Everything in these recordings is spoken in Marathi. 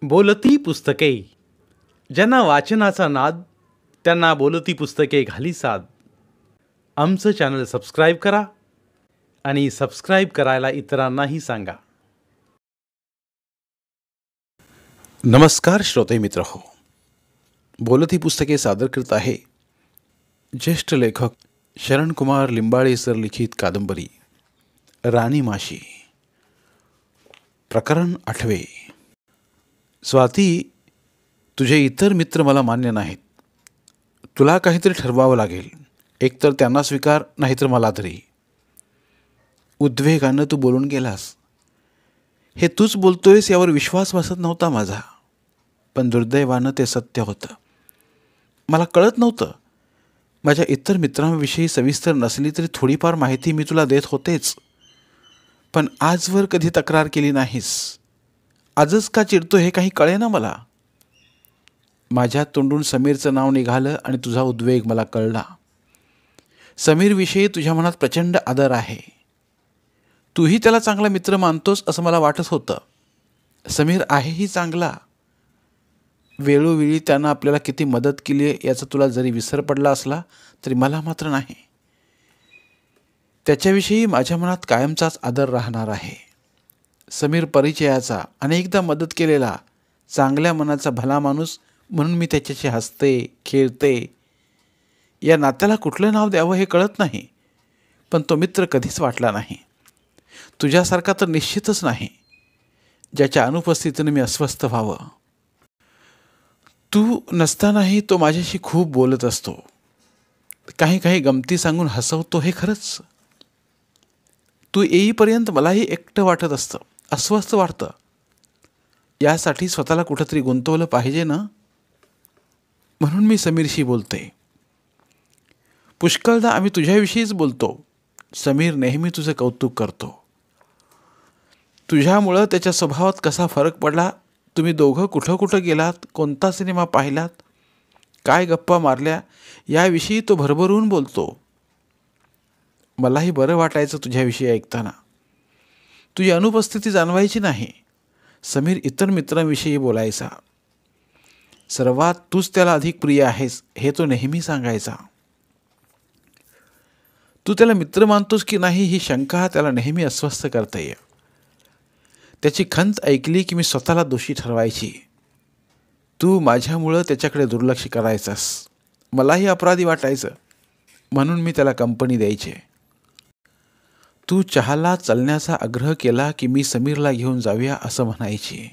बोलती पुस्तके. ज्यांना वाचनाचा नाद त्यांना बोलती पुस्तके घाली साद. आमचं चॅनल सबस्क्राईब करा आणि सबस्क्राईब करायला इतरांनाही सांगा. नमस्कार श्रोते मित्र हो. बोलती पुस्तके सादर करत आहे ज्येष्ठ लेखक शरणकुमार लिंबाळे सर लिखित कादंबरी राणी माशी. प्रकरण 8. स्वाती, तुझे इतर मित्र मला मान्य नाहीत. तुला काहीतरी ठरवावं लागेल. एकतर त्यांना स्वीकार, नाहीतर मला तरी. उद्वेगानं तू बोलून गेलास. हे तूच बोलतोयस यावर विश्वास बसत नव्हता माझा. पण दुर्दैवानं ते सत्य होतं. मला कळत नव्हतं. माझ्या इतर मित्रांविषयी सविस्तर नसली तरी थोडीफार माहिती मी तुला देत होतेच. पण आजवर कधी तक्रार केली नाहीस. आजच का चिडतो हे काही कळेना मला. माझ्या तोंडून समीरचं नाव निघालं आणि तुझा उद्वेग मला कळला. समीरविषयी तुझ्या मनात प्रचंड आदर आहे. तूही त्याला चांगला मित्र मानतोस असं मला वाटत होतं. समीर आहेही चांगला. वेळोवेळी त्यानं आपल्याला किती मदत केली आहे याचा तुला जरी विसर पडला असला तरी मला मात्र नाही. त्याच्याविषयी माझ्या मनात कायमचाच आदर राहणार आहे. समीर परिचयाचा, अनेकदा मदत केलेला, चांगल्या मनाचा भला माणूस म्हणून मी त्याच्याशी हसते, खेळते. या नात्याला कुठलं नाव द्यावं हे कळत नाही. पण तो मित्र कधीच वाटला नाही. तुझ्यासारखा तर निश्चितच नाही, ज्याच्या अनुपस्थितीने मी अस्वस्थ व्हावं. तू नसतानाही तो माझ्याशी खूप बोलत असतो. काही काही गमती सांगून हसवतो हे खरंच. तू येईपर्यंत मलाही एकटं वाटत असतं, अस्वस्थ वाटतं. यासाठी स्वतःला कुठंतरी गुंतवलं पाहिजे ना. म्हणून मी समीरशी बोलते. पुष्कळदा आम्ही तुझ्याविषयीच बोलतो. समीर नेहमी तुझं कौतुक करतो. तुझ्यामुळं त्याच्या स्वभावात कसा फरक पडला, तुम्ही दोघं कुठं कुठं गेलात, कोणता सिनेमा पाहिलात, काय गप्पा मारल्या, याविषयी तो भरभरून बोलतो. मलाही बरं वाटायचं तुझ्याविषयी ऐकताना. तुझी अनुपस्थिती जाणवायची नाही. समीर इतर मित्रांविषयी बोलायचा. सर्वात तूच त्याला अधिक प्रिय आहेस हे तो नेहमी सांगायचा. तू त्याला मित्र मानतोस की नाही ही शंका त्याला नेहमी अस्वस्थ करता ये. त्याची खंत ऐकली की मी स्वतःला दोषी ठरवायची. तू माझ्यामुळं त्याच्याकडे दुर्लक्ष करायचास. मलाही अपराधी वाटायचं. म्हणून मी त्याला कंपनी द्यायचे. तू चहाला चलण्याचा आग्रह केला की मी समीरला घेऊन जाऊया असं म्हणायची.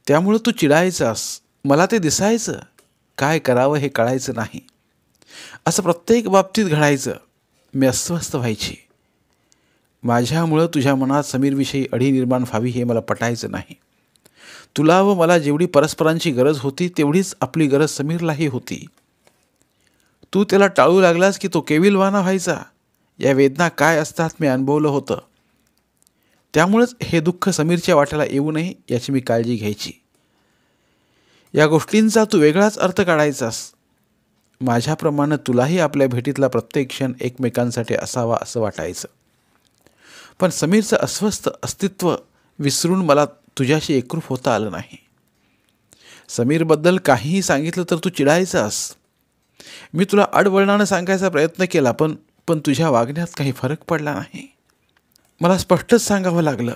त्यामुळं तू चिडायचास. मला ते दिसायचं. काय करावं हे कळायचं नाही. असं प्रत्येक बाबतीत घडायचं. मी अस्वस्थ व्हायची. माझ्यामुळं तुझ्या मनात समीरविषयी अढी निर्माण व्हावी हे मला पटायचं नाही. तुला व मला जेवढी परस्परांची गरज होती तेवढीच आपली गरज समीरलाही होती. तू त्याला टाळू लागलास की तो केविलवाना व्हायचा. या वेदना काय असतात मी अनुभवलं होतं. त्यामुळंच हे दुःख समीरच्या वाट्याला येऊ नये याची मी काळजी घ्यायची. या गोष्टींचा तू वेगळाच अर्थ काढायचास. माझ्याप्रमाणे तुलाही आपल्या भेटीतला प्रत्येक क्षण एकमेकांसाठी असावा असं वाटायचं. पण समीरचं अस्वस्थ अस्तित्व विसरून मला तुझ्याशी एकरूप होता आलं नाही. समीरबद्दल काहीही सांगितलं तर तू चिडायचास. मी तुला अडवळणानं सांगायचा प्रयत्न केला पण तुझ्या वागण्यात काही फरक पडला नाही. मला स्पष्टच सांगावं लागलं.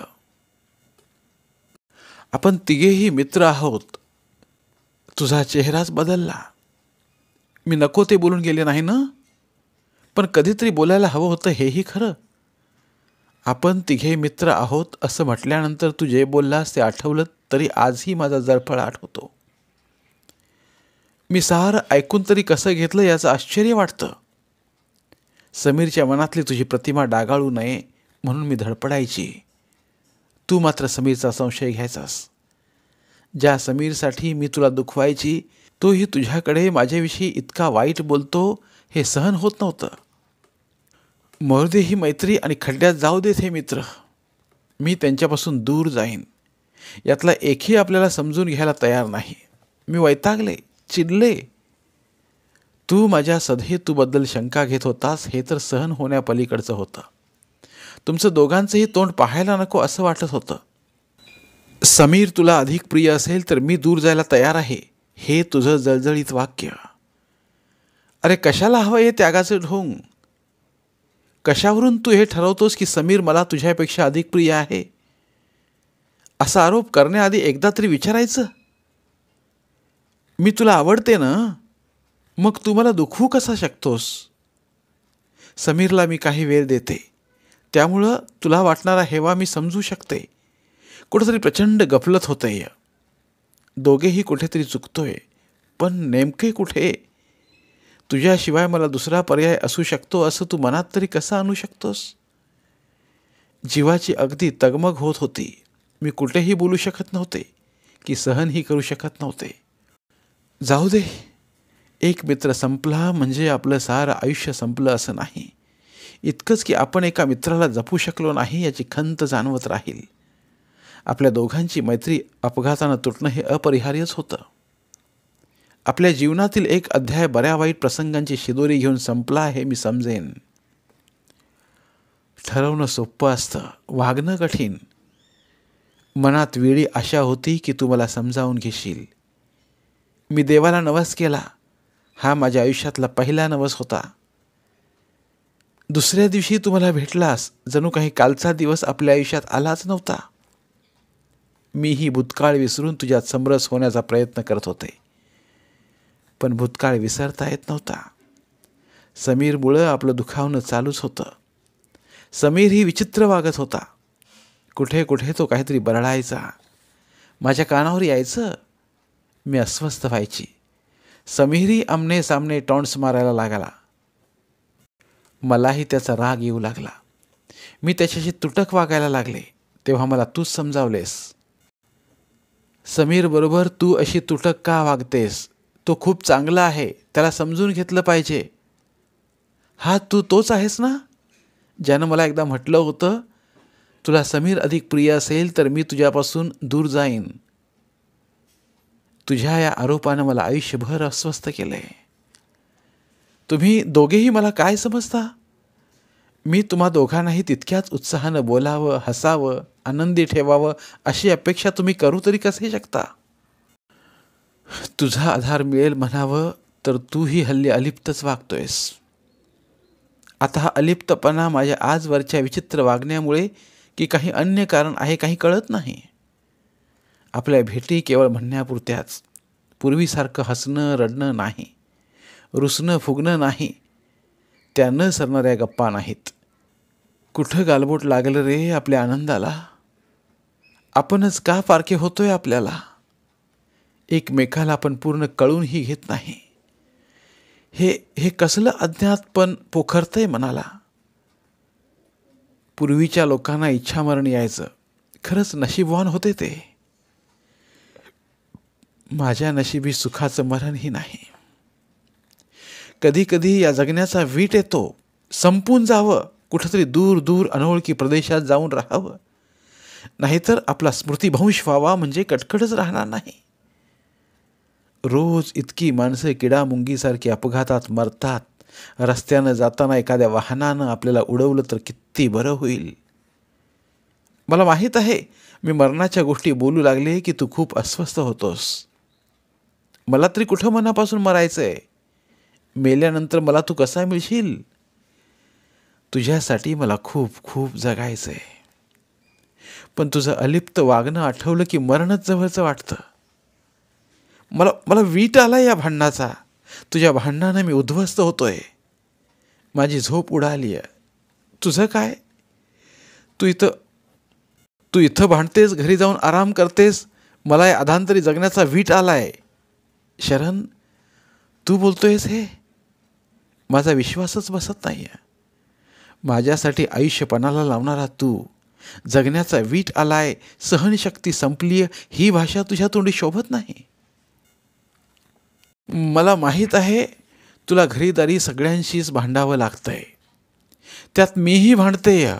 आपण तिघेही मित्र आहोत. तुझा चेहराच बदलला. मी नको ते बोलून गेले नाही ना. पण कधीतरी बोलायला हवं होतं हेही खरं. आपण तिघे मित्र आहोत असं म्हटल्यानंतर तू जे बोललास ते आठवलं तरी आजही माझा जळफळाट होतो. मी सारं ऐकून तरी कसं घेतलं याचं आश्चर्य वाटतं. समीरच्या मनातली तुझी प्रतिमा डागाळू नये म्हणून मी धडपडायची. तू मात्र समीरचा संशय घ्यायचास. ज्या समीरसाठी मी तुला दुखवायची तोही तुझ्याकडे माझ्याविषयी इतका वाईट बोलतो हे सहन होत नव्हतं. मरुदे ही मैत्री आणि खड्ड्यात जाऊ देत हे मित्र. मी त्यांच्यापासून दूर जाईन. यातला एकही आपल्याला समजून घ्यायला तयार नाही. मी वैतागले, चिडले. तू माझ्या सदहेतूबद्दल शंका घेत होतास हे तर सहन होण्यापलीकडचं होतं. तुमचं दोघांचंही तोंड पाहायला नको असं वाटत होतं. समीर तुला अधिक प्रिय असेल तर मी दूर जायला तयार आहे, हे तुझं जळजळीत वाक्य. अरे कशाला हवं हे त्यागाचं ढोंग? कशावरून तू हे ठरवतोस की समीर मला तुझ्यापेक्षा अधिक प्रिय आहे? असा आरोप करण्याआधी एकदा तरी विचारायचं. मी तुला आवडते ना, मग तू मला दुखवू कसा शकतोस? समीरला मी काही वेळ देते, त्यामुळं तुला वाटणारा हेवा मी समजू शकते. कुठेतरी प्रचंड गफलत होतंय. दोघेही कुठेतरी चुकतोय, पण नेमके कुठे? तुझ्याशिवाय मला दुसरा पर्याय असू शकतो असं तू मनात तरी कसं आणू शकतोस? जीवाची अगदी तगमग होत होती. मी कुठेही बोलू शकत नव्हते की सहनही करू शकत नव्हते. जाऊ दे, एक मित्र संपला म्हणजे आपलं सारं आयुष्य संपलं असं नाही. इतकंच की आपण एका मित्राला जपू शकलो नाही याची खंत जाणवत राहील. आपल्या दोघांची मैत्री अपघातानं तुटणं हे अपरिहार्यच होतं. आपल्या जीवनातील एक अध्याय बऱ्या वाईट प्रसंगांची शिदोरी घेऊन संपला हे मी समजेन. ठरवणं सोपं असतं, वागणं कठीण. मनात वेळी आशा होती की तू मला समजावून घेशील. मी देवाला नवस केला. हा माझ्या आयुष्यातला पहिला नवस होता. दुसऱ्या दिवशी तू मला भेटलास, जणू काही कालचा दिवस आपल्या आयुष्यात आलाच नव्हता. मीही भूतकाळ विसरून तुझ्यात समरस होण्याचा प्रयत्न करत होते, पण भूतकाळ विसरता येत नव्हता. समीरमुळं आपलं दुखावणं चालूच होतं. समीरही विचित्र वागत होता. कुठे कुठे तो काहीतरी बरळायचा, माझ्या कानावर यायचं. मी अस्वस्थ व्हायची. समीरही आमने सामने टॉन्ट्स मारायला लागला. मलाही त्याचा राग येऊ लागला. मी त्याच्याशी तुटक वागायला लागले. तेव्हा मला तूच समजावलेस. समीर बरोबर तू अशी तुटक का वागतेस? तो खूप चांगला आहे, त्याला समजून घेतलं पाहिजे. हा तू तोच आहेस ना ज्यानं मला एकदा म्हटलं होतं, तुला समीर अधिक प्रिय असेल तर मी तुझ्यापासून दूर जाईन. तुझ्या या आरोपानं मला आयुष्यभर अस्वस्थ केलंय. तुम्ही दोघेही मला काय समजता? मी तुम्हा दोघांनाही तितक्याच उत्साहानं बोलावं, हसावं, आनंदी ठेवावं अशी अपेक्षा तुम्ही करू तरी कसे शकता? तुझा आधार मिळेल म्हणावं तर तूही हल्ली अलिप्तच वागतोयस. आता हा अलिप्तपणा माझ्या आजवरच्या विचित्र वागण्यामुळे की काही अन्य कारण आहे काही कळत नाही. आपल्या भेटी केवळ म्हणण्यापुरत्याच. पूर्वीसारखं हसणं रडणं नाही, रुसणं फुगणं नाही, त्या न सरणाऱ्या गप्पा नाहीत. कुठं गालबोट लागलं रे आपल्या आनंदाला? आपणच का फारके होतोय आपल्याला? एकमेकाला आपण पूर्ण कळूनही घेत नाही. हे कसलं अज्ञातपण पोखरतंय मनाला. पूर्वीच्या लोकांना इच्छामरण यायचं, खरंच नशीबवान होते ते. माझ्या नशिबी सुखाचं मरणही नाही. कधी कधी या जगण्याचा वीट येतो, संपून जावं, कुठंतरी दूर दूर अनोळखी प्रदेशात जाऊन राहावं. नाहीतर आपला स्मृतिभ्रंश व्हावा म्हणजे कटकटच राहणार नाही. रोज इतकी माणसं किडामुंगीसारखी अपघातात मरतात. रस्त्यानं जाताना एखाद्या वाहनानं आपल्याला उडवलं तर किती बरं होईल. मला माहीत आहे मी मरणाच्या गोष्टी बोलू लागले की तू खूप अस्वस्थ होतोस. मला तरी कुठं मनापासून मरायचंय? मेल्यानंतर मला तू कसा मिळशील? तुझ्यासाठी मला खूप खूप जगायचंय. पण तुझं अलिप्त वागणं आठवलं की मरणच जवळचं वाटतं. मला वीट आला या भांडणाचा. तुझ्या भांडणानं मी उद्ध्वस्त होतोय. माझी झोप उडाली आहे. तुझं काय? तू इथं भांडतेस, घरी जाऊन आराम करतेस. मला या अधांतरी जगण्याचा वीट आलाय. शरण, तू बोलतोयस हे? माझा विश्वासच बसत नाही आहे. माझ्यासाठी आयुष्यपणाला लावणारा तू, जगण्याचा वीट आलाय, सहनशक्ती संपलीय, ही भाषा तुझ्या तोंडी शोभत नाही. मला माहीत आहे तुला घरीदारी सगळ्यांशीच भांडावं लागतंय. त्यात मीही भांडतेय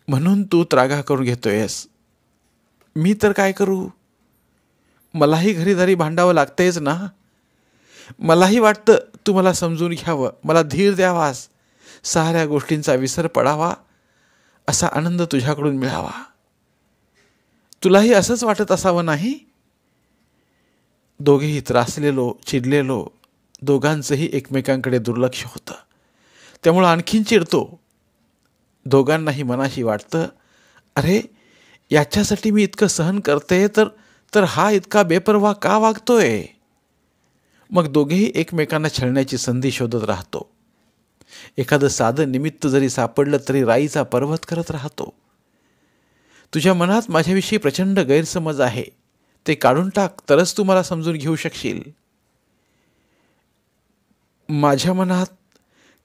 म्हणून तू त्रागा करून घेतोयस. मी तर काय करू? मलाही घरीदारी भांडावं लागतंयच ना. मलाही वाटतं तू मला समजून घ्यावं, मला धीर द्यावास, साऱ्या गोष्टींचा विसर पडावा, असा आनंद तुझ्याकडून मिळावा. तुलाही असंच वाटत असावं नाही? दोघेही त्रासलेलो, चिडलेलो, दोघांचंही एकमेकांकडे दुर्लक्ष होतं. त्यामुळं आणखीन चिडतो. दोघांनाही मनाशी वाटतं, अरे याच्यासाठी मी इतकं सहन करते, तर हा इतका बेपर्वा का वागतोय? मग दोघेही एकमेकांना छळण्याची संधी शोधत राहतो. एखादं साधं निमित्त जरी सापडलं तरी राईचा पर्वत करत राहतो. तुझ्या मनात माझ्याविषयी प्रचंड गैरसमज आहे, ते काढून टाक, तरच तू मला समजून घेऊ शकशील. माझ्या मनात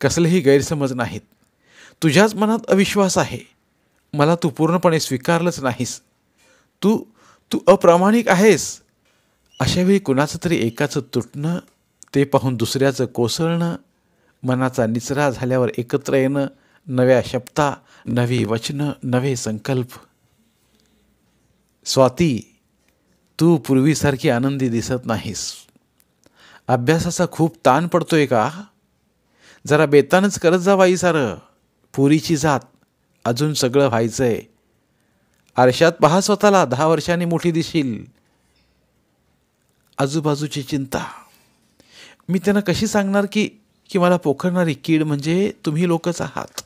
कसलेही गैरसमज नाहीत. तुझ्याच मनात अविश्वास आहे. मला तू पूर्णपणे स्वीकारलंच नाहीस. तू तू अप्रामाणिक आहेस. अशावेळी कुणाचं तरी एकाचं तुटणं, ते पाहून दुसऱ्याचं कोसळणं, मनाचा निचरा झाल्यावर एकत्र येणं, नव्या शब्दा, नवी वचनं, नवे संकल्प. स्वाती, तू पूर्वीसारखी आनंदी दिसत नाहीस. अभ्यासाचा खूप ताण पडतोय का? जरा बेतानच करत जा बाई सारं. पुरीची जात, अजून सगळं व्हायचंय. आरशात पहा स्वतःला, 10 वर्षांनी मोठी दिशील. आजूबाजूची चिंता. मी त्यांना कशी सांगणार की की मला पोखरणारी कीड म्हणजे तुम्ही लोकच आहात.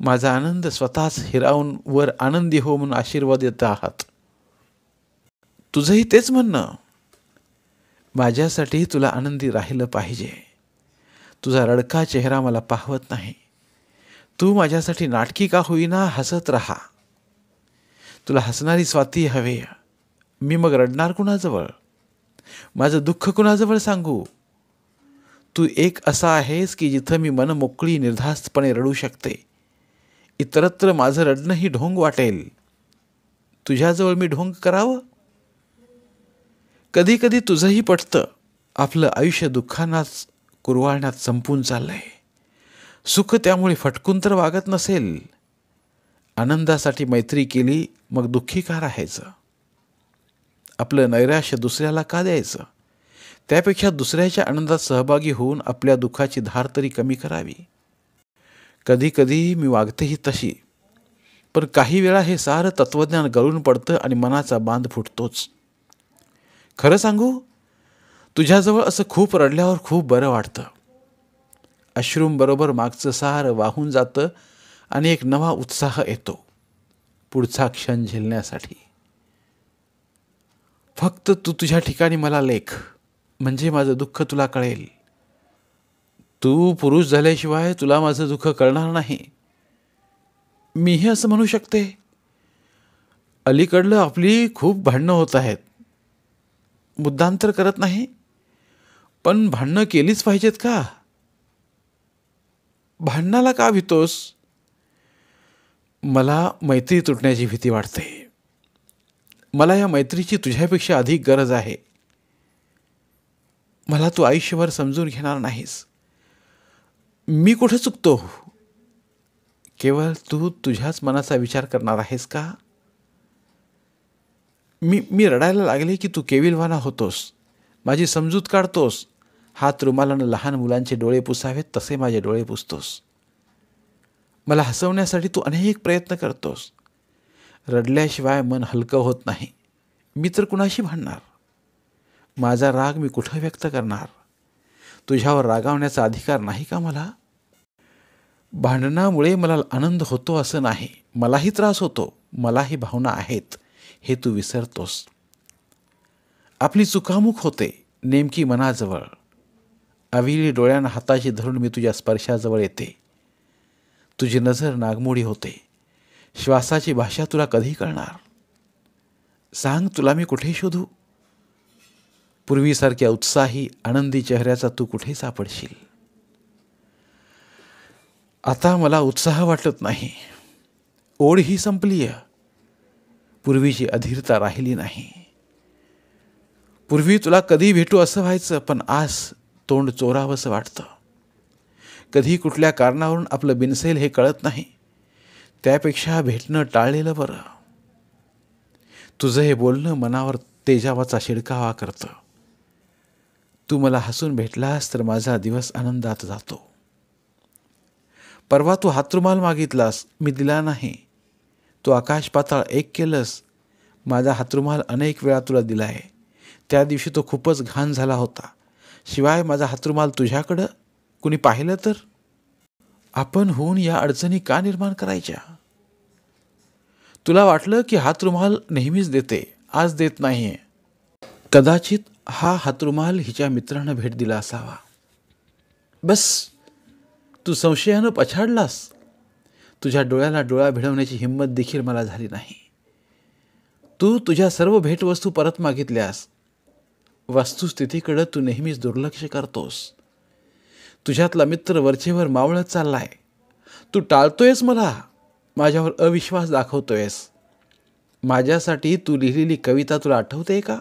माझा आनंद स्वतःच हिरावून वर आनंदी हो म्हणून आशीर्वाद देत आहात. तुझंही तेच म्हणणं. माझ्यासाठी तुला आनंदी राहिलं पाहिजे. तुझा रडका चेहरा मला पाहवत नाही. तू माझ्यासाठी नाटकी का होईना हसत राहा. तुला हसणारी स्वाती हवे. मी मग रडणार कुणाजवळ? माझं दुःख कुणाजवळ सांगू? तू एक असा आहेस की जिथं मी मन मोकळी निर्धास्तपणे रडू शकते. इतरत्र माझं रडणंही ढोंग वाटेल. तुझ्याजवळ मी ढोंग करावं? कधी कधी तुझंही पटतं. आपलं आयुष्य दुःखांनाच कुरवाळण्यात संपून चाललंय. सुख त्यामुळे फटकून तर वागत नसेल. आनंदासाठी मैत्री केली, मग दुःखी का राहायचं? आपलं नैराश्य दुसऱ्याला का द्यायचं? त्यापेक्षा दुसऱ्याच्या आनंदात सहभागी होऊन आपल्या दुःखाची धार तरी कमी करावी. कधी कधी मी वागतेही तशी, पण काही वेळा हे सारं तत्वज्ञान गळून पडतं आणि मनाचा बांध फुटतोच. खरं सांगू, तुझ्याजवळ असं खूप रडल्यावर खूप बरं वाटतं. अश्रूंबरोबर मागचं सारं वाहून जातं आणि एक नवा उत्साह येतो पुढचा क्षण झेलण्यासाठी. फक्त तू तुझ्या ठिकाणी मला लेख, म्हणजे माझं दुःख तुला कळेल. तू पुरुष झाल्याशिवाय तुला माझं दुःख कळणार नाही. मीही असं म्हणू शकते. अलीकडलं आपली खूप भांडणं होत आहेत. मुद्दाम तर करत नाही, पण भांडणं केलीच पाहिजेत का? भांडणाला का भितोस? मला मैत्री तुटण्याची भीती वाटते. मला या मैत्रीची तुझ्यापेक्षा अधिक गरज आहे. मला तू आयुष्यभर समजून घेणार नाहीस. मी कुठे चुकतो? केवळ तू तुझ्याच मनाचा विचार करणार आहेस का? मी रडायला लागले की तू केविलवाना होतोस. माझी समजूत काढतोस. हात रुमालानं लहान मुलांचे डोळे पुसावेत तसे माझे डोळे पुसतोस. मला हसवण्यासाठी तू अनेक प्रयत्न करतोस. रडल्याशिवाय मन हलकं होत नाही. मी तर कुणाशी भांडणार? माझा राग मी कुठं व्यक्त करणार? तुझ्यावर रागावण्याचा अधिकार नाही का मला? भांडणामुळे मला आनंद होतो असं नाही. मलाही त्रास होतो. मलाही भावना आहेत, हे तू विसरतोस. आपली चुकामुक होते नेमकी मनाजवळ. अविली डोळ्यांना हाताशी धरून मी तुझ्या स्पर्शाजवळ येते. तुझी नजर नागमोडी होते. श्वासाची भाषा तुला कधी कळणार? सांग, तुला मी कुठे शोधू? पूर्वीसारख्या उत्साही आनंदी चेहऱ्याचा तू कुठे सापडशील? आता मला उत्साह वाटत नाही. ओढ ही संपली आहे. पूर्वीची अधीरता राहिली नाही. पूर्वी तुला कधी भेटू असं व्हायचं, पण आज तोंड चोरावंसं वाटतं. कधी कुठल्या कारणावरून आपलं बिनसेल हे कळत नाही. त्यापेक्षा भेटणं टाळलेलं बरं. तुझं हे बोलणं मनावर तेजावाचा शिडकावा करतं. तू मला हसून भेटलास तर माझा दिवस आनंदात जातो. परवा तू हातरुमाल मागितलास, मी दिला नाही. तू आकाश पाताळ एक केलंस, माझा हातरुमाल अनेक वेळा तुला दिला आहे. त्या दिवशी तो खूपच घाण झाला होता. शिवाय माझा हातरुमाल तुझ्याकडं कुणी पाहिलं तर? आपण होऊन या अडचणी का निर्माण करायच्या? तुला वाटलं की हातरुमाल नेहमीच देते, आज देत नाहीये. कदाचित हा हातरुमाल हिच्या मित्रानं भेट दिला असावा. बस, तू संशयानं पछाडलास. तुझ्या डोळ्याला डोळा भिडवण्याची हिंमत देखील मला झाली नाही. तू तुझ्या सर्व भेटवस्तू परत मागितल्यास. वस्तुस्थितीकडे तू नेहमीच दुर्लक्ष करतोस. तुझ्यातला मित्र वरचेवर मावळत चाललाय. तू टाळतोयस मला, माझ्यावर अविश्वास दाखवतोयस. माझ्यासाठी तू लिहिलेली कविता तुला आठवते का?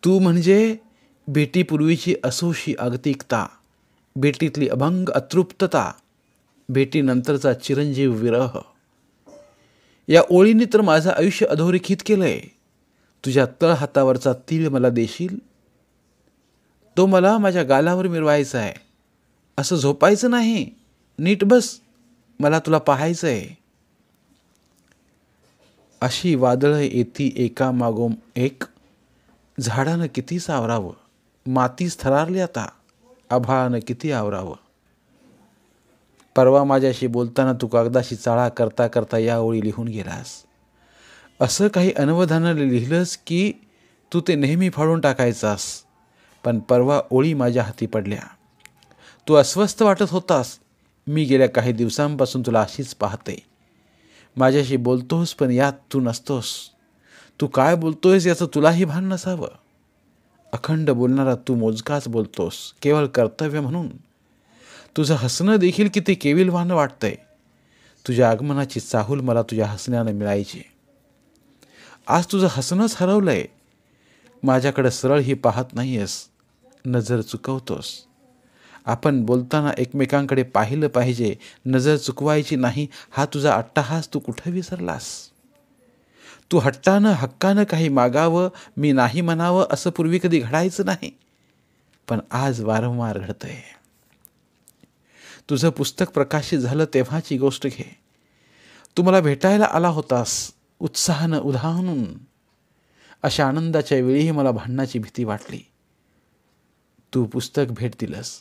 तू म्हणजे भेटीपूर्वीची असोशी अगतिकता, भेटीतली अभंग अतृप्तता, भेटीनंतरचा चिरंजीव विरह. या ओळींनी तर माझं आयुष्य अधोरेखित केलंय. तुझ्या तळहातावरचा तीळ मला देशील? तो मला माझ्या गालावर मिरवायचा आहे. असं झोपायचं नाही. नीट बस, मला तुला पाहायचंय. अशी वादळं येती एकामागोम एक. झाडानं किती सावरावं, मातीच थरारली आता, आभाळानं किती आवरावं. परवा माझ्याशी बोलताना तू कागदाशी चाळा करता करता या ओळी लिहून गेलास. असं काही अनवधानं लिहिलंस की तू ते नेहमी फाडून टाकायचास. पण परवा ओळी माझ्या हाती पडल्या. तू अस्वस्थ वाटत होतास. मी गेल्या काही दिवसांपासून तुला अशीच पाहते. माझ्याशी बोलतोस पण यात तू नसतोस. तू काय बोलतोयस याचं तुलाही भान नसावं. अखंड बोलणारा तू मोजकाच बोलतोस, केवळ कर्तव्य म्हणून. तुझं हसणं देखील किती केविलवाणं वाटतंय. तुझ्या आगमनाची चाहूल मला तुझ्या हसण्यानं मिळायची. आज तुझं हसणंच हरवलंय. माझ्याकडे सरळही पाहत नाहीयेस, नजर चुकवतोस. आपण बोलताना एकमेकांकडे पाहिलं पाहिजे, नजर चुकवायची नाही, हा तुझा अट्टाहास तू कुठं विसरलास? तू हक्कानं काही मागावं, मी नाही म्हणावं असं पूर्वी कधी घडायचं नाही, पण आज वारंवार घडतंय. तुझं पुस्तक प्रकाशित झालं तेव्हाची गोष्ट घे. तू मला भेटायला आला होतास, उत्साहानं उधाणून. अशा आनंदाच्या वेळीही मला भांडणाची भीती वाटली. तू पुस्तक भेट दिलंस,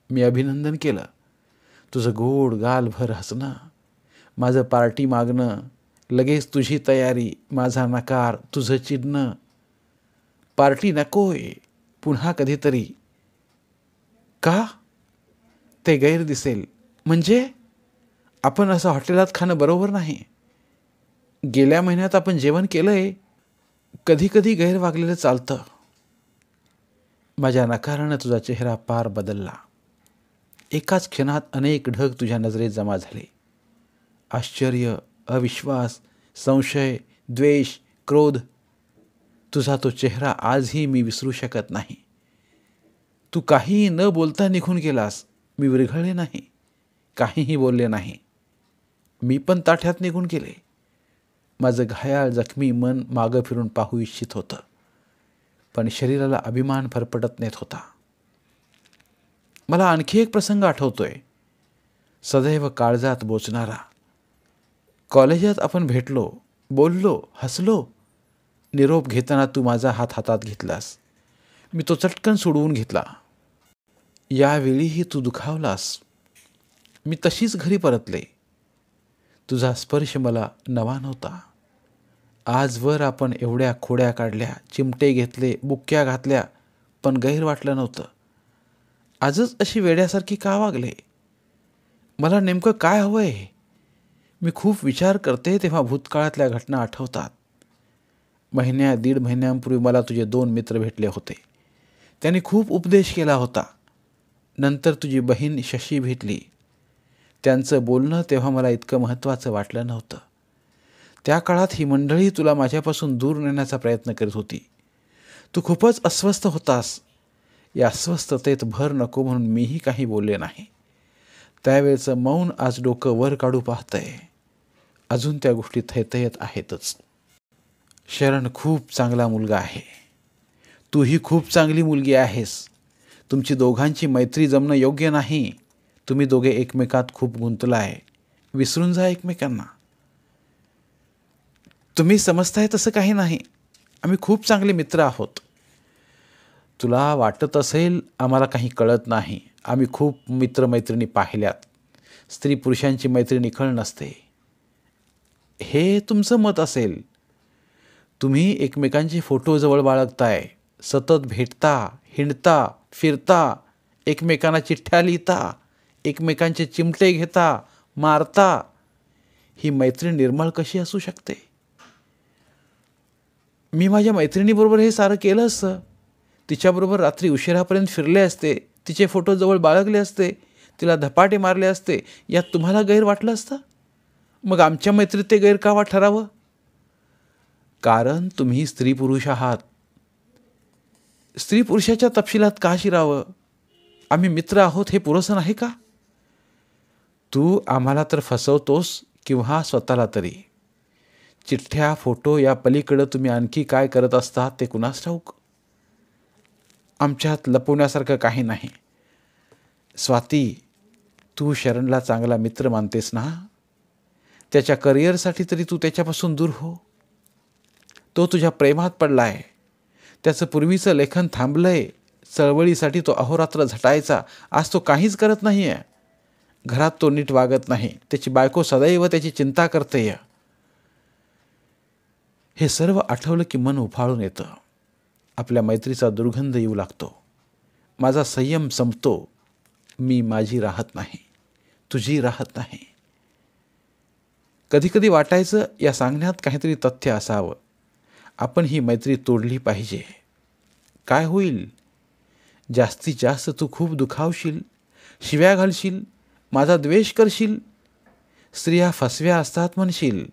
मी अभिनंदन केलं. तुझं गोड गालभर हसणं, माझं पार्टी मागणं, लगेच तुझी तयारी, माझा नकार, तुझं चिडणं. पार्टी नकोय, पुन्हा कधीतरी. का? ते गैर दिसेल. म्हणजे आपण असं हॉटेलात खाणं बरोबर नाही. गेल्या महिन्यात आपण जेवण केलंय. कधी कधी गैर वागलेलं चालतं. माझ्या नकारानं तुझा चेहरा पार बदलला. एकाच क्षणात अनेक ढग तुझ्या नजरेत जमा झाले. आश्चर्य, अविश्वास, संशय, द्वेष, क्रोध. तुझा तो चेहरा आजही मी विसरू शकत नाही. तू काहीही न बोलता निघून गेलास. मी विरघळले नाही, काहीही बोलले नाही. मी पण ताठ्यात निघून गेले. माझं घायाळ जखमी मन मागं फिरून पाहू इच्छित होतं, पण शरीराला अभिमान फरफटत नेत होता. मला आणखी एक प्रसंग आठवतोय, सदैव काळजात बोचणारा. कॉलेजात आपण भेटलो, बोललो, हसलो. निरोप घेताना तू माझा हात हातात घेतलास. मी तो चटकन सोडवून घेतला. यावेळीही तू दुखावलास. मी तशीच घरी परतले. तुझा स्पर्श मला नवा नव्हता. आजवर आपण एवढ्या खोड्या काढल्या, चिमटे घेतले, बुक्क्या घातल्या, पण गैर वाटलं नव्हतं. आजच अशी वेड्यासारखी का वागले? मला नेमकं काय हवंय? मी खूप विचार करते तेव्हा भूतकाळातल्या घटना आठवतात. दीड महिन्यांपूर्वी मला तुझे 2 मित्र भेटले होते. त्यांनी खूप उपदेश केला होता. नंतर तुझी बहीण शशी भेटली. त्यांचं बोलणं तेव्हा मला इतकं महत्त्वाचं वाटलं नव्हतं. त्या काळात ही मंडळी तुला माझ्यापासून दूर नेण्याचा प्रयत्न करीत होती. तू खूपच अस्वस्थ होतास. या अस्वस्थतेत भर नको म्हणून मीही काही बोलले नाही. त्यावेळचं मौन आज डोकं वर काढू पाहतंय. अजून त्या गोष्टी थैथयत आहेतच. शरण खूप चांगला मुलगा आहे. तूही खूप चांगली मुलगी आहेस. तुमची दोघांची मैत्री जमणं योग्य नाही. तुम्ही दोघे एकमेकात खूप गुंतलाय. विसरून जा एकमेकांना. तुम्ही समजताय तसं काही नाही. आम्ही खूप चांगले मित्र आहोत. तुला वाटत असेल आम्हाला काही कळत नाही. आम्ही खूप मित्रमैत्रिणी पाहिल्यात. स्त्री पुरुषांची मैत्री निखळ नसते. हे तुमचं मत असेल. तुम्ही एकमेकांचे फोटो जवळ बाळगताय, सतत भेटता, हिंडता, फिरता, एकमेकांना चिठ्ठ्या लिहिता, एकमेकांचे चिमटे घेता, मारता. ही मैत्री निर्मळ कशी असू शकते? मी माझ्या मैत्रिणीबरोबर हे सारं केलं असतं. तिच्याबरोबर रात्री उशिरापर्यंत फिरले असते, तिचे फोटो जवळ बाळगले असते, तिला धपाटे मारले असते. यात तुम्हाला गैर वाटलं असतं? मग आमच्या मैत्रीत ते गैर का ठरावं? कारण तुम्ही स्त्री पुरुष आहात. स्त्री पुरुषाच्या तपशिलात का शिरावं? आम्ही मित्र आहोत हे पुरेसं नाही का? तू आम्हाला तर फसवतोस किंवा स्वतःला तरी. चिठ्ठ्या, फोटो या पलीकडं तुम्ही आणखी काय करत असता ते कुणास ठाऊक. आमच्यात लपवण्यासारखं काही नाही. स्वाती, तू शरणला चांगला मित्र मानतेस ना? त्याच्या करिअरसाठी तरी तू त्याच्यापासून दूर हो. तो तुझ्या प्रेमात पडलाय. त्याचं पूर्वीचं लेखन थांबलंय. चळवळीसाठी तो अहोरात्र झटायचा. आज तो काहीच करत नाही आहे. घरात तो नीट वागत नाही. त्याची बायको सदैव त्याची चिंता करते. हे सर्व आठवलं की मन उफाळून येतं. आपल्या मैत्रीचा दुर्गंध येऊ लागतो. माझा संयम संपतो. मी माझी राहत नाही, तुझी राहत नाही. कधीकधी वाटायचं या सांगण्यात काहीतरी तथ्य असावं. आपण ही मैत्री तोडली पाहिजे. काय होईल? जास्तीत जास्त तू खूप दुखावशील, शिव्या घालशील, माझा द्वेष करशील. स्त्रिया फसव्या असतात म्हणशील.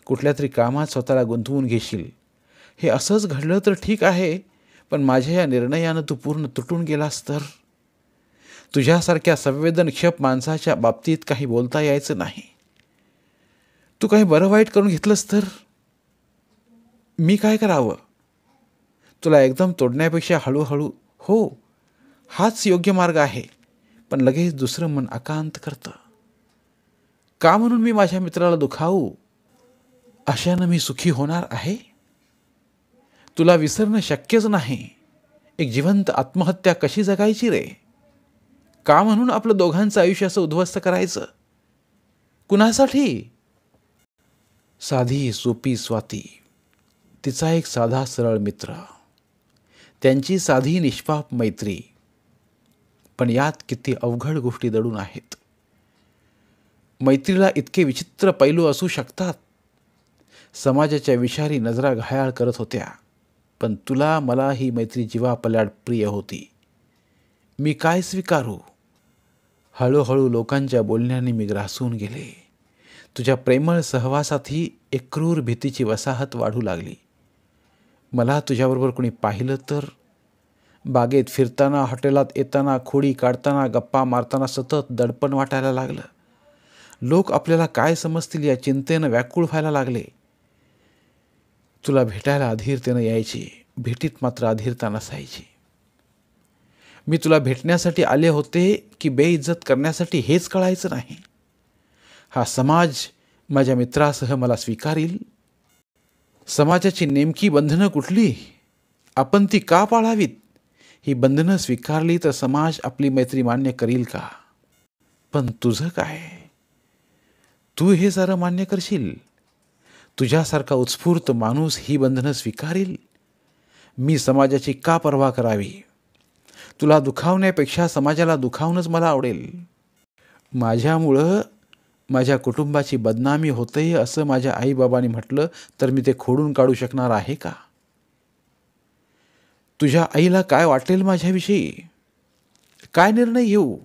कुठल्या तरी कामात स्वतःला गुंतवून घेशील. हे असंच घडलं तर ठीक आहे, पण माझ्या या निर्णयानं तू पूर्ण तुटून गेलास तर? तुझ्यासारख्या संवेदनक्षम माणसाच्या बाबतीत काही बोलता यायचं नाही. तू काही बरं वाईट करून घेतलंस तर? मी काय करावं? तुला एकदम तोडण्यापेक्षा हळूहळू. हो, हाच योग्य मार्ग आहे. पण लगेच दुसरं मन अकांत करतं. का म्हणून मी माझ्या मित्राला दुखावू? अशानं मी सुखी होणार आहे? तुला विसरणं शक्यच नाही. एक जिवंत आत्महत्या कशी जगायची रे? का म्हणून आपलं दोघांचं आयुष्य असं उद्ध्वस्त करायचं? कुणासाठी? साधी सोपी स्वाती, तिचा एक साधा सरळ मित्र, त्यांची साधी निष्पाप मैत्री. पण यात किती अवघड गोष्टी दडून आहेत. मैत्रीला इतके विचित्र पैलू असू शकतात. समाजाच्या विषारी नजरा घायाळ करत होत्या. पण तुला मला ही मैत्री जीवापल्याड प्रिय होती. मी काय स्वीकारू? हळूहळू लोकांच्या बोलण्याने मी ग्रासून गेले. तुझ्या प्रेमळ सहवासातही एक क्रूर भीतीची वसाहत वाढू लागली. मला तुझ्याबरोबर कोणी पाहिलं तर? बागेत फिरताना, हॉटेलात येताना, खोडी काढताना, गप्पा मारताना सतत दडपण वाटायला लागलं. लोक आपल्याला काय समजतील या चिंतेनं व्याकुळ व्हायला लागले. तुला भेटायला अधीरतेनं यायची, भेटीत मात्र अधीरता नसायची. मी तुला भेटण्यासाठी आले होते की बेइज्जत करण्यासाठी हेच कळायचं नाही. हा समाज माझ्या मित्रासह मला स्वीकारील? समाजाची नेमकी बंधनं कुठली? आपण ती का पाळावीत? ही बंधनं स्वीकारली तर समाज आपली मैत्री मान्य करील का? पण तुझं काय? तू हे सारं मान्य करशील? तुझ्यासारखा उत्स्फूर्त माणूस ही बंधनं स्वीकारील? मी समाजाची का पर्वा करावी? तुला दुखावण्यापेक्षा समाजाला दुखावणंच मला आवडेल. माझ्यामुळं माझ्या कुटुंबाची बदनामी होते असं माझ्या आईबाबांनी म्हटलं तर मी ते खोडून काढू शकणार आहे का? तुझ्या आईला काय वाटेल माझ्याविषयी? काय निर्णय घेऊ?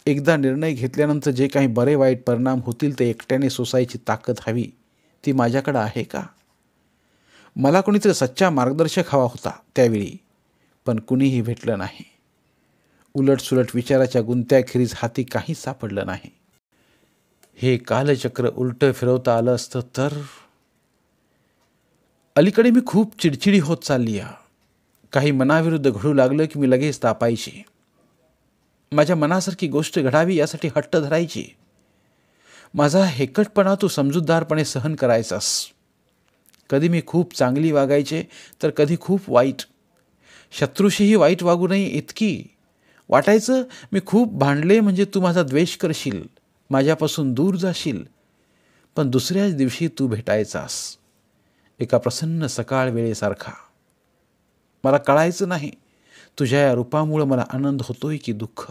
एकदा निर्णय घेतल्यानंतर जे काही बरे वाईट परिणाम होतील ते एकट्याने सोसायची ताकद हवी. ती माझ्याकडं आहे का? मला कोणीतरी सच्चा मार्गदर्शक हवा होता त्यावेळी, पण कुणीही भेटलं नाही. उलटसुलट विचाराच्या गुंत्याखेरीज हाती काहीच सापडलं नाही. हे कालचक्र उलटं फिरवता आलं असतं तर? अलीकडे मी खूप चिडचिडी होत चालली आहे. काही मनाविरुद्ध घडू लागलं की मी लगेच तापायची. माझ्या मनासारखी गोष्ट घडावी यासाठी हट्ट धरायची. माझा हेकटपणा तू समजूतदारपणे सहन करायचास. कधी मी खूप चांगली वागायचे तर कधी खूप वाईट. शत्रूशीही वाईट वागू नये इतकी. वाटायचं मी खूप भांडले म्हणजे तू माझा द्वेष करशील, माझ्यापासून दूर जाशील. पण दुसऱ्याच दिवशी तू भेटायचास, एका प्रसन्न सकाळ वेळेसारखा. मला कळायचं नाही तुझ्या या रूपामुळं मला आनंद होतोय की दुःख.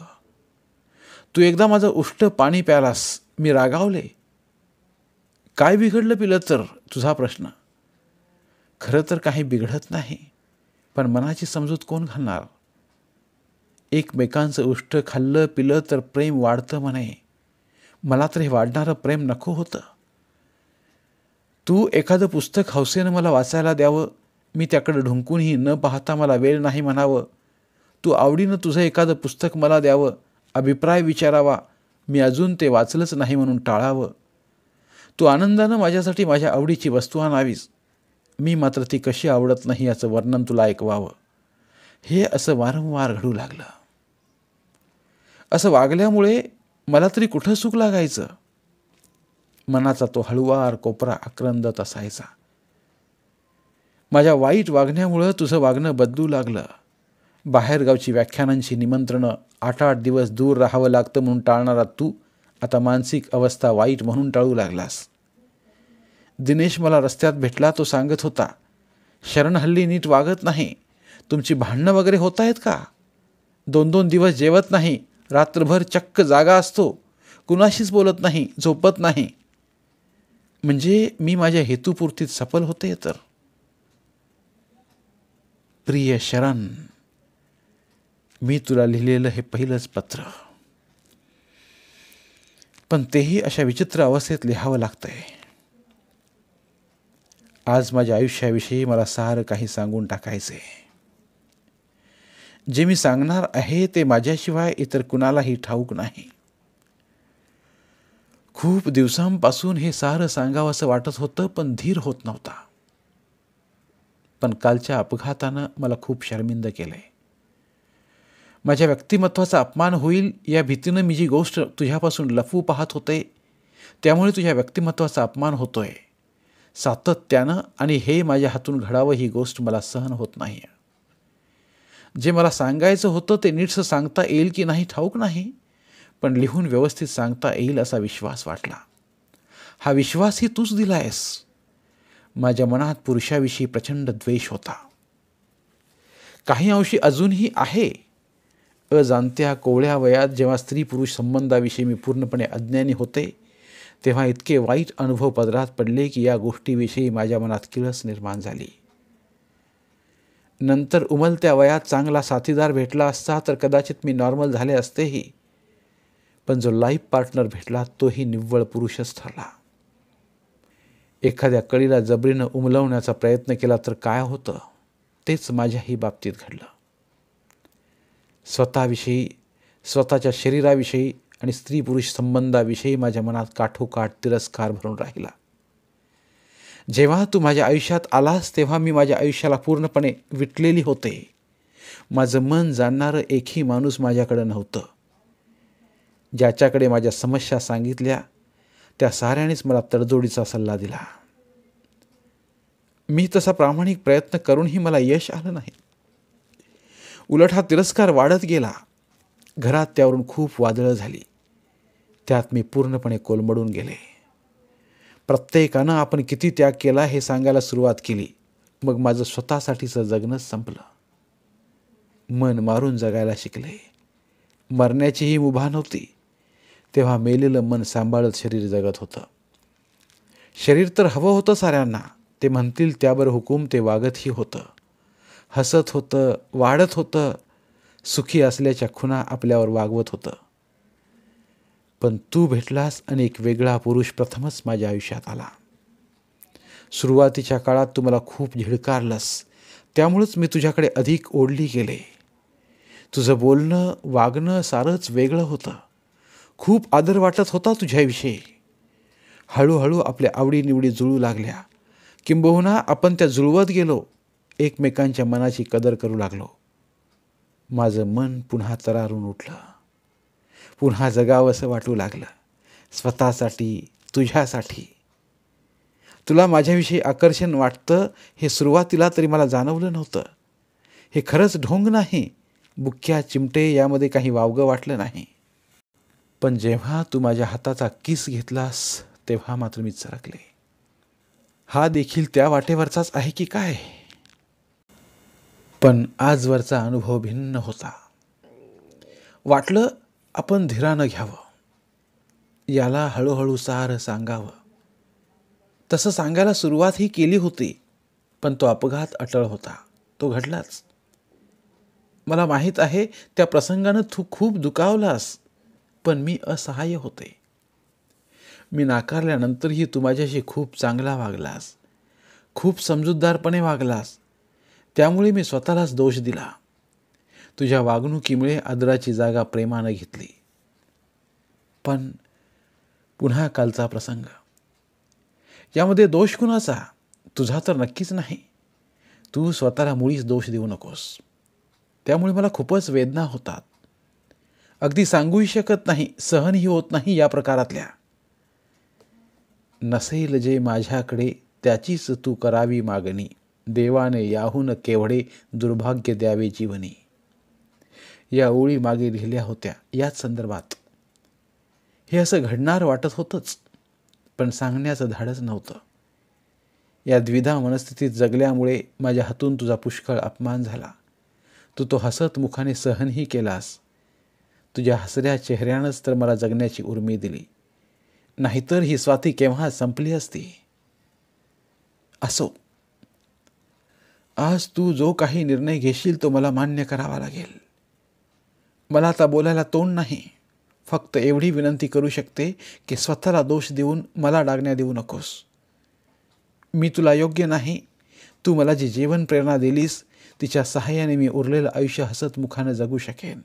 तू एकदा माझं उष्ट पाणी प्यालास, मी रागावले. काय बिघडलं पिलं तर, तुझा प्रश्न. खरं तर काही बिघडत नाही, पण मनाची समजूत कोण घालणार. एकमेकांचं उष्ट खाल्लं पिलं तर प्रेम वाढतं म्हणे. मला तर हे वाढणारं प्रेम नको होतं. तू एखादं पुस्तक हौसेनं मला वाचायला द्यावं, मी त्याकडे ढुंकूनही न पाहता मला वेळ नाही म्हणावं. तू आवडीनं तुझं एखादं पुस्तक मला द्यावं, अभिप्राय विचारावा, मी अजून ते वाचलंच नाही म्हणून टाळावं. तू आनंदानं माझ्यासाठी माझ्या आवडीची वस्तू आणावीस, मी मात्र ती कशी आवडत नाही याचं वर्णन तुला ऐकवावं. हे असं वारंवार घडू लागलं. असं वागल्यामुळे मला तरी कुठं सुख लागायचं. मनाचा तो हळुवार कोपरा आक्रंदत असायचा. माझ्या वाईट वागण्यामुळं तुझं वागणं बदलू लागलं. बाहेरगावची व्याख्यानांची निमंत्रणं, 8-8 दिवस दूर राहावं लागतं म्हणून टाळणारा तू आता मानसिक अवस्था वाईट म्हणून टाळू लागलास. दिनेश मला रस्त्यात भेटला. तो सांगत होता, शरण हल्ली नीट वागत नाही. तुमची भांडणं वगैरे होत आहेत का? 2-2 दिवस जेवत नाही, रात्रभर चक्क जागा असतो, कुणाशीच बोलत नाही, झोपत नाही. म्हणजे मी माझ्या हेतुपूर्तीत सफल होते तर. प्रिय शरण, मी तुला लिहिलेलं हे पहिलंच पत्र, पण तेही अशा विचित्र अवस्थेत लिहावं लागतंय. आज माझ्या आयुष्याविषयी मला सारं काही सांगून टाकायचे. जे मी सांगणार आहे ते माझ्याशिवाय इतर कुणालाही ठाऊक नाही. खूप दिवसांपासून हे सारं सांगावं असं वाटत होतं, पण धीर होत नव्हता. पण कालच्या अपघातानं मला खूप शर्मिंद केलंय. माझ्या व्यक्तिमत्वाचा अपमान होईल या भीतीनं मी जी गोष्ट तुझ्यापासून लपवू पाहत होते, त्यामुळे तुझ्या व्यक्तिमत्वाचा अपमान होतोय सातत्यानं, आणि हे माझ्या हातून घडावं ही गोष्ट मला सहन होत नाही. जे मला सांगायचं होतं ते नीटसं सांगता येईल की नाही ठाऊक नाही, पण लिहून व्यवस्थित सांगता येईल असा विश्वास वाटला. हा विश्वासही तूच दिलायस. माझ्या मनात पुरुषाविषयी प्रचंड द्वेष होता, काही अंशी अजूनही आहे. अजाणत्या कोवळ्या वयात जेव्हा स्त्री पुरुष संबंधाविषयी मी पूर्णपणे अज्ञानी होते, तेव्हा इतके वाईट अनुभव पदरात पडले की या गोष्टीविषयी माझ्या मनात किळस निर्माण झाली. नंतर उमलत्या वयात चांगला साथीदार भेटला असता तर कदाचित मी नॉर्मल झाले असतेही, पण जो लाईफ पार्टनर भेटला तोही निव्वळ पुरुषच ठरला. एखाद्या कळीला जबरीनं उमलवण्याचा प्रयत्न केला तर काय होतं, तेच माझ्याही बाबतीत घडलं. स्वतःविषयी, स्वतःच्या शरीराविषयी आणि स्त्री पुरुष संबंधाविषयी माझ्या मनात काठोकाठ तिरस्कार भरून राहिला. जेव्हा तू माझ्या आयुष्यात आलास तेव्हा मी माझ्या आयुष्याला पूर्णपणे विटलेली होते. माझं मन जाणणारं एकही माणूस माझ्याकडे नव्हतं. ज्याच्याकडे माझ्या समस्या सांगितल्या त्या साऱ्यानेच मला तडजोडीचा सल्ला दिला. मी तसा प्रामाणिक प्रयत्न करूनही मला यश आलं नाही. उलट हा तिरस्कार वाढत गेला. घरात त्यावरून खूप वादळं झाली. त्यात मी पूर्णपणे कोलमडून गेले. प्रत्येकानं आपण किती त्याग केला हे सांगायला सुरुवात केली. मग माझं स्वतःसाठीचं जगणंच संपलं. मन मारून जगायला शिकले. मरण्याचीही मुभा नव्हती. तेव्हा मेलेलं मन सांभाळत शरीर जगत होतं. शरीर तर हवं होतं साऱ्यांना. ते म्हणतील त्यावर हुकूम ते वागतही होतं. हसत होतं, वाढत होतं, सुखी असल्याच्या खुणा आपल्यावर वागवत होतं. पण तू भेटलास आणि एक वेगळा पुरुष प्रथमच माझ्या आयुष्यात आला. सुरुवातीच्या काळात तू मला खूप झिडकारलंस, त्यामुळंच मी तुझ्याकडे अधिक ओढली गेले. तुझं बोलणं वागणं सारंच वेगळं होतं. खूप आदर वाटत होता तुझ्याविषयी. हळूहळू आपल्या आवडीनिवडी जुळू लागल्या. किंबहुना आपण त्या जुळवत गेलो. एकमेकांच्या मनाची कदर करू लागलो. माझं मन पुन्हा तरारून उठलं. पुन्हा जगावंसं वाटू लागलं. स्वतःसाठी, तुझ्यासाठी. तुला माझ्याविषयी आकर्षण वाटतं हे सुरुवातीला तरी मला जाणवलं नव्हतं. हे खरंच ढोंग नाही, बुक्क्या चिमटे यामध्ये काही वावगं वाटलं नाही. पण जेव्हा तू माझ्या हाताचा किस घेतलास तेव्हा मात्र मी चरकले. हा देखील त्या वाटेवरचाच आहे की काय? पण आजवरचा अनुभव भिन्न होता. वाटलं आपण धीरानं घ्यावं, याला हळूहळू सारं सांगावं. तसं सांगायला सुरुवातही केली होती, पण तो अपघात अटळ होता. तो घडलाच. मला माहीत आहे त्या प्रसंगानं तू खूप दुखावलास, पण मी असहाय्य होते. मी नाकारल्यानंतरही तू माझ्याशी खूप चांगला वागलास, खूप समजूतदारपणे वागलास. त्यामुळे मी स्वतःलाच दोष दिला. तुझ्या वागणुकीमुळे आदराची जागा प्रेमानं घेतली. पण पुन्हा कालचा प्रसंग, यामध्ये दोष कुणाचा? तुझा तर नक्कीच नाही. तू स्वतःला मुळीच दोष देऊ नकोस. त्यामुळे मला खूपच वेदना होतात. अगदी सांगूही शकत नाही, सहनही होत नाही या प्रकारातल्या. नसेल जे माझ्याकडे त्याचीच तू करावी मागणी, देवाने याहून केवढे दुर्भाग्य द्यावे जीवनी. या ओळी मागे लिहिल्या होत्या याच संदर्भात. हे असं घडणार वाटत होतंच, पण सांगण्याचं धाडस नव्हतं. या द्विधा मनस्थितीत जगल्यामुळे माझ्या हातून तुझा पुष्कळ अपमान झाला. तू तो हसत मुखाने सहनही केलास. तुझ्या हसऱ्या चेहऱ्यानंच तर मला जगण्याची उर्मी दिली. नाहीतर ही स्वाती केव्हा संपली असती. असो, आज तू जो काही निर्णय घेशील तो मला मान्य करावा लागेल. मला आता बोलायला तोंड नाही. फक्त एवढी विनंती करू शकते की स्वतःला दोष देऊन मला डागण्या देऊ नकोस. मी तुला योग्य नाही. तू मला जी जीवन प्रेरणा दिलीस तिच्या सहाय्याने मी उरलेलं आयुष्य हसत मुखानं जगू शकेन,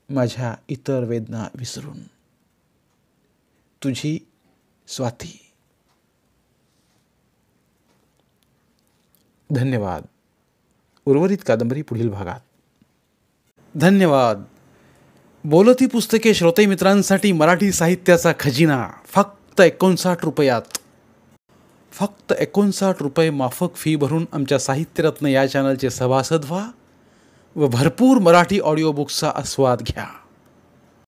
माझ्या इतर वेदना विसरून. तुझी स्वाती. धन्यवाद. उर्वरित कादंबरी पुढील भागात. धन्यवाद. बोलती पुस्तके श्रोते मित्रांसाठी मराठी साहित्याचा खजिना फक्त 59 रुपयात. फक्त 59 रुपये माफक फी भरून आमच्या साहित्यरत्न या चॅनलचे सभासद व्हा व भरपूर मराठी ऑडिओ बुक्सचा आस्वाद घ्या.